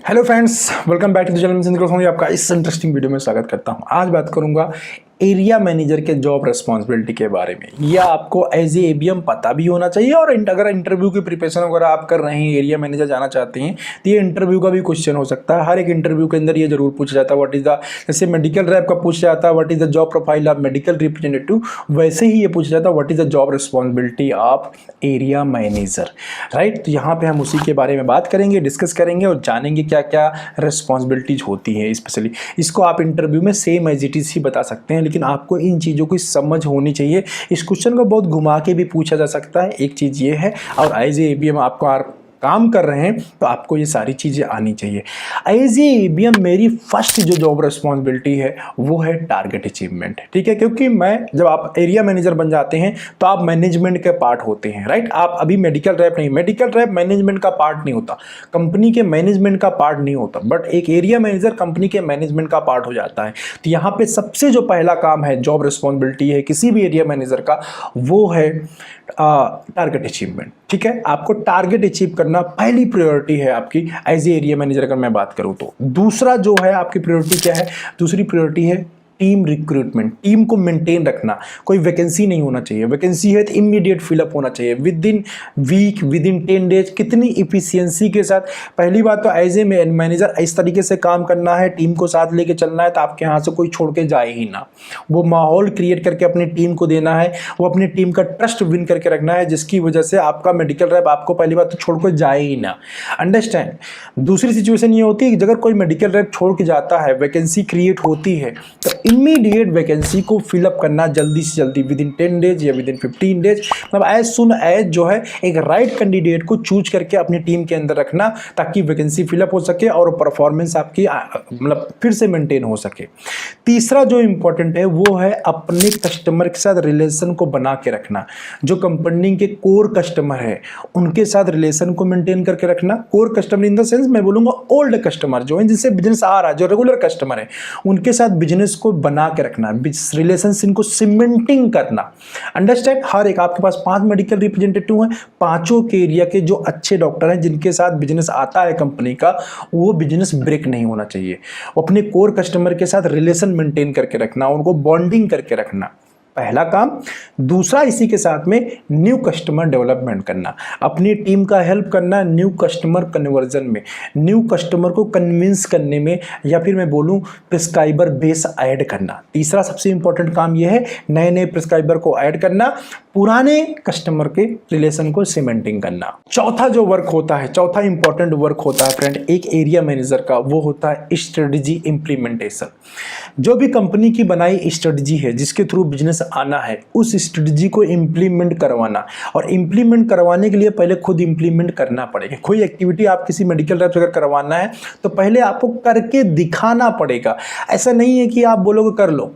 Hello friends, welcome back to the channel. Sandeep Goswami आपका इस interesting video में स्वागत करता हूं। आज बात करूंगा एरिया मैनेजर के जॉब रिस्पॉन्सिबिलिटी के बारे में। यह आपको एज ए एबीएम पता भी होना चाहिए और अगर इंटरव्यू की प्रिपरेशन वगैरह आप कर रहे हैं, एरिया मैनेजर जाना चाहते हैं, तो ये इंटरव्यू का भी क्वेश्चन हो सकता है। हर एक इंटरव्यू के अंदर ये जरूर पूछा जाता है व्हाट इज द, जैसे मेडिकल रैप का पूछा जाता है what is the job profile of medical representative, वैसे ही ये पूछा जाता है what is the job responsibility of area manager. Right, तो यहाँ पे हम उसी के बारे में बात करेंगे, डिस्कस करेंगे और जानेंगे क्या क्या रिस्पॉन्सिबिलिटीज होती हैं। स्पेशली इसको आप इंटरव्यू में सेम एज इट इज ही बता सकते हैं, लेकिन आपको इन चीज़ों की समझ होनी चाहिए। इस क्वेश्चन को बहुत घुमा के भी पूछा जा सकता है, एक चीज़ ये है। और एज ए एबीएम आपको काम कर रहे हैं तो आपको ये सारी चीज़ें आनी चाहिए। एज ए एबीएम मेरी फर्स्ट जो जॉब रिस्पॉन्सिबिलिटी है वो है टारगेट अचीवमेंट। ठीक है, क्योंकि मैं जब आप एरिया मैनेजर बन जाते हैं तो आप मैनेजमेंट के पार्ट होते हैं। राइट, आप अभी मेडिकल रैप नहीं, मेडिकल रैप मैनेजमेंट का पार्ट नहीं होता, कंपनी के मैनेजमेंट का पार्ट नहीं होता, बट एक एरिया मैनेजर कंपनी के मैनेजमेंट का पार्ट हो जाता है। तो यहाँ पे सबसे जो पहला काम है, जॉब रिस्पॉन्सिबिलिटी है किसी भी एरिया मैनेजर का, वो है टारगेट अचीवमेंट। ठीक है, आपको टारगेट अचीव करना पहली प्रायोरिटी है आपकी एज ए एरिया मैनेजर। अगर मैं बात करूं तो दूसरा जो है आपकी प्रायोरिटी क्या है, दूसरी प्रायोरिटी है टीम रिक्रूटमेंट, टीम को मेंटेन रखना। कोई वैकेंसी नहीं होना चाहिए, वैकेंसी है तो इमीडिएट फिलअप होना चाहिए within week, within 10 days, कितनी इफिशियंसी के साथ। पहली बात तो एज ए मैनेजर इस तरीके से काम करना है, टीम को साथ लेके चलना है तो आपके यहाँ से कोई छोड़ के जाए ही ना। वो माहौल क्रिएट करके अपनी टीम को देना है, वो अपनी टीम का ट्रस्ट विन करके रखना है, जिसकी वजह से आपका मेडिकल रैप आपको पहली बात तो छोड़ कर जाए ही ना। अंडरस्टैंड। दूसरी सिचुएशन ये होती है कि अगर कोई मेडिकल रैप छोड़ के जाता है, वैकेंसी क्रिएट होती है, तो इमीडिएट वैकेंसी को फिलअप करना जल्दी से जल्दी, विद इन 10 डेज या विद इन 15 डेज, मतलब एज सुन एज जो है एक राइट कैंडिडेट को चूज करके अपनी टीम के अंदर रखना, ताकि वैकेंसी फिलअप हो सके और परफॉर्मेंस आपकी मतलब फिर से मेंटेन हो सके। तीसरा जो इंपॉर्टेंट है वो है अपने कस्टमर के साथ रिलेशन को बना के रखना। जो कंपनी के कोर कस्टमर है उनके साथ रिलेशन को मेंटेन करके रखना। Core customer in the sense मैं बोलूंगा ओल्ड कस्टमर जो है, जिनसे बिजनेस आ रहा है, जो रेगुलर कस्टमर है, उनके साथ बिजनेस को बना के रखना, रिलेशनशिप को सीमेंटिंग करना। अंडरस्टैंड। हर एक आपके पास 5 मेडिकल रिप्रेजेंटेटिव हैं, पांचों के एरिया के जो अच्छे डॉक्टर हैं जिनके साथ बिजनेस आता है कंपनी का, वो बिजनेस ब्रेक नहीं होना चाहिए। अपने कोर कस्टमर के साथ रिलेशन मेंटेन करके रखना, उनको बॉन्डिंग करके रखना, पहला काम। दूसरा इसी के साथ में न्यू कस्टमर डेवलपमेंट करना, अपनी टीम का हेल्प करना न्यू कस्टमर कन्वर्जन में, न्यू कस्टमर को कन्विंस करने में, या फिर मैं बोलूं प्रिस्क्राइबर बेस ऐड करना। तीसरा सबसे इंपॉर्टेंट काम यह है नए नए प्रिस्क्राइबर को ऐड करना, पुराने कस्टमर के रिलेशन को सीमेंटिंग करना। चौथा जो वर्क होता है, चौथा इंपॉर्टेंट वर्क होता है फ्रेंड एक एरिया मैनेजर का, वो होता है स्ट्रेटजी इंप्लीमेंटेशन। जो भी कंपनी की बनाई स्ट्रेटजी है जिसके थ्रू बिजनेस आना है, उस स्ट्रेटजी को इंप्लीमेंट करवाना, और इंप्लीमेंट करवाने के लिए पहले खुद इंप्लीमेंट करना पड़ेगा। कोई एक्टिविटी आप किसी मेडिकल रैप अगर करवाना है तो पहले आपको करके दिखाना पड़ेगा। ऐसा नहीं है कि आप बोलोगे कर लो,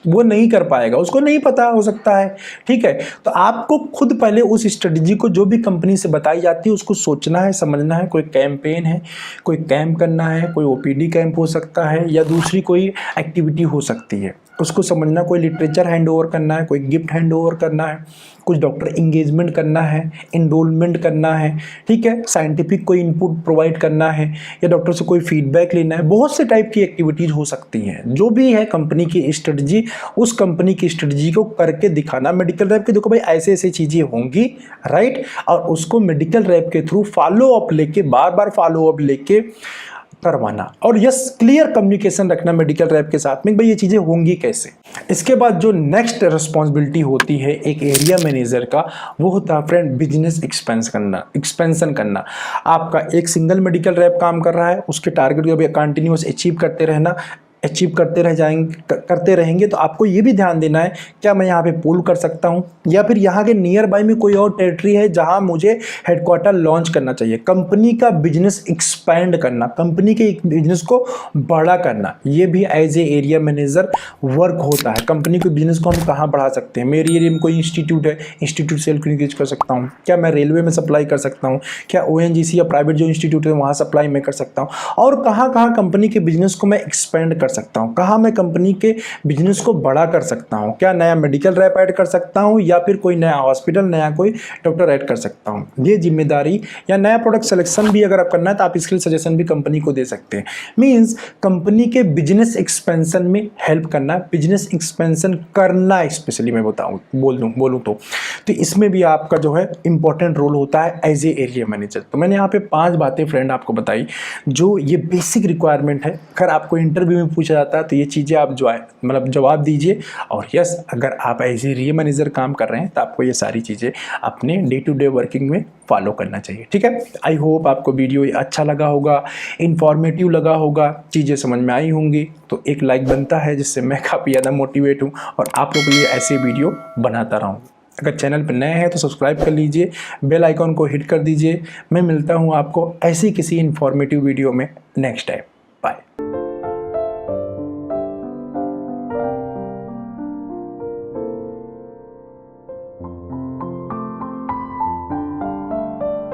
वो नहीं कर पाएगा, उसको नहीं पता हो सकता है। ठीक है, तो आपको खुद पहले उस स्ट्रेटजी को जो भी कंपनी से बताई जाती है उसको सोचना है, समझना है। कोई कैंपेन है, कोई कैंप करना है, कोई ओपीडी कैंप हो सकता है या दूसरी कोई एक्टिविटी हो सकती है, उसको समझना। कोई लिटरेचर हैंड ओवर करना है, कोई गिफ्ट हैंड ओवर करना है, कुछ डॉक्टर इंगेजमेंट करना है, इनरोलमेंट करना है। ठीक है, साइंटिफिक कोई इनपुट प्रोवाइड करना है या डॉक्टर से कोई फीडबैक लेना है। बहुत से टाइप की एक्टिविटीज हो सकती हैं। जो भी है कंपनी की स्ट्रेटजी, उस कंपनी की स्ट्रेटजी को करके दिखाना मेडिकल रैप के। देखो भाई ऐसे ऐसे चीजें होंगी, राइट, और उसको मेडिकल रैप के थ्रू फॉलो अप लेके, बार बार फॉलो अप लेके करवाना, और यस क्लियर कम्युनिकेशन रखना मेडिकल रैप के साथ में भाई ये चीजें होंगी कैसे। इसके बाद जो नेक्स्ट रिस्पॉन्सिबिलिटी होती है एक एरिया मैनेजर का, वो होता है फ्रेंड बिजनेस एक्सपेंशन करना। आपका एक सिंगल मेडिकल रैप काम कर रहा है, उसके टारगेट को भी कंटिन्यूअस अचीव करते रहेंगे, तो आपको ये भी ध्यान देना है क्या मैं यहाँ पे पुल कर सकता हूँ, या फिर यहाँ के नियर बाय में कोई और टेरिटरी है जहाँ मुझे हेडक्वार्टर लॉन्च करना चाहिए। कंपनी का बिजनेस एक्सपैंड करना, कंपनी के बिजनेस को बड़ा करना, ये भी as a area manager work होता है। कंपनी के बिजनेस को हम कहाँ बढ़ा सकते हैं। मेरी एरिया में कोई इंस्टीट्यूट है, इंस्टीट्यूट से इंक्रीज कर सकता हूँ क्या, मैं रेलवे में सप्लाई कर सकता हूँ क्या, ओएनजीसी या प्राइवेट जो इंस्टीट्यूट है वहाँ सप्लाई मैं कर सकता हूँ, और कहाँ कहाँ कंपनी के बिजनेस को मैं एक्सपेंड कर सकता हूँ, कहाँ मैं कंपनी के बिजनेस को बड़ा कर सकता हूँ, क्या नया मेडिकल रैप ऐड कर सकता हूँ या फिर कोई नया हॉस्पिटल, नया कोई डॉक्टर ऐड कर सकता हूँ। ये जिम्मेदारी या नया प्रोडक्ट सिलेक्शन भी अगर आप करना है तो आप स्किल सजेशन भी कंपनी को दे सकते हैं। मीन्स कंपनी के बिजनेस एक्सपेंशन में हेल्प करना, बिजनेस एक्सपेंशन करना स्पेशली मैं बोलूँ तो इसमें भी आपका जो है इंपॉर्टेंट रोल होता है एज ए एरिया मैनेजर। तो मैंने यहाँ पे 5 बातें फ्रेंड आपको बताई जो ये बेसिक रिक्वायरमेंट है। अगर आपको इंटरव्यू में पूछा जाता है तो ये चीज़ें आप जो है मतलब जवाब दीजिए। और यस, अगर आप एज ए एरिया मैनेजर काम कर रहे हैं तो आपको ये सारी चीज़ें अपने डे टू डे वर्किंग में फॉलो करना चाहिए। ठीक है, आई होप आपको वीडियो अच्छा लगा होगा, इन्फॉर्मेटिव लगा होगा, चीज़ें समझ में आई होंगी। तो एक लाइक बनता है जिससे मैं काफ़ी ज़्यादा मोटिवेट हूँ और आप लोगों के लिए ऐसे वीडियो बनाता रहूँ। अगर चैनल पर नए हैं तो सब्सक्राइब कर लीजिए, बेल आइकॉन को हिट कर दीजिए। मैं मिलता हूँ आपको ऐसी किसी इन्फॉर्मेटिव वीडियो में नेक्स्ट टाइम। बाय।